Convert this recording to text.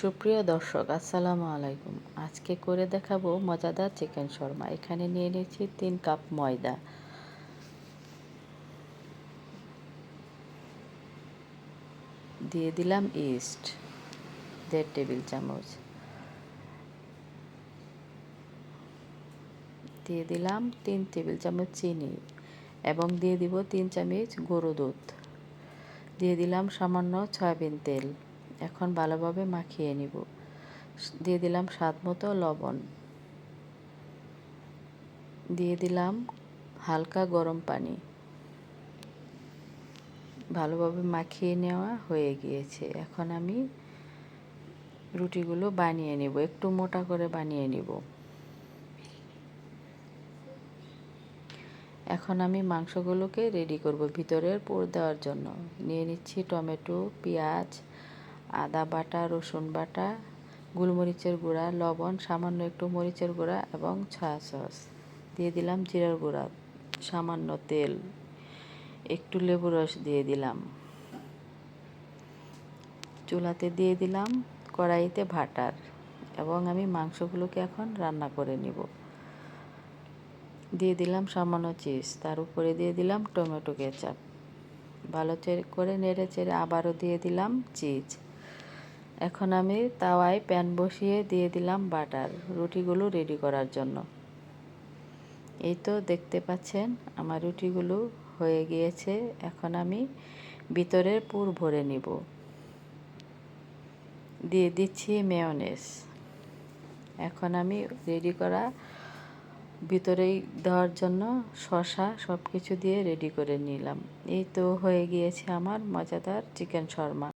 সুপ্রিয় দর্শক, আসসালামু আলাইকুম। আজকে করে দেখাবো মজাদার চিকেন শর্মা। এখানে নিয়ে নিয়েছি 3 কাপ ময়দা, দিয়ে দিলাম ইস্ট 1.5 টেবিল চামচ, দিয়ে দিলাম 3 টেবিল চামচ চিনি এবং দিয়ে দিব 3 চামচ গরুর দুধ, দিয়ে দিলাম সামান্য সয়াবিন তেল। এখন ভালোভাবে মাখিয়ে নিব। দিয়ে দিলাম স্বাদ মতো লবণ, দিয়ে দিলাম হালকা গরম পানি। ভালোভাবে মাখিয়ে নেওয়া হয়ে গিয়েছে। এখন আমি রুটিগুলো বানিয়ে নেব, একটু মোটা করে বানিয়ে নেব। এখন আমি মাংসগুলোকে রেডি করব ভিতরের পুর দেওয়ার জন্য। নিয়ে নিচ্ছি টমেটো, পেঁয়াজ, আদা বাটা, রসুন বাটা, গোলমরিচের গুঁড়া, লবণ, সামান্য একটু মরিচের গুঁড়া এবং সয়া সস। দিয়ে দিলাম জিরার গুঁড়া, সামান্য তেল, একটু লেবু রস দিয়ে দিলাম। চুলাতে দিয়ে দিলাম কড়াইতে বাটার এবং আমি মাংসগুলোকে এখন রান্না করে নেব। দিয়ে দিলাম সামান্য চিজ, তার উপরে দিয়ে দিলাম টমেটো কেচাপ। ভালো করে নেড়ে চেড়ে আবারও দিয়ে দিলাম চিজ। এখন আমি তাওয়ায় প্যান বসিয়ে দিয়ে দিলাম বাটার রুটিগুলো রেডি করার জন্য। এই তো দেখতে পাচ্ছেন আমার রুটিগুলো হয়ে গিয়েছে। এখন আমি ভিতরের পুর ভরে নিব। দিয়ে দিচ্ছি মেয়োনেজ। এখন আমি রেডি করা ভিতরেই দেওয়ার জন্য শসা সব কিছু দিয়ে রেডি করে নিলাম। এই তো হয়ে গিয়েছে আমার মজাদার চিকেন শর্মা।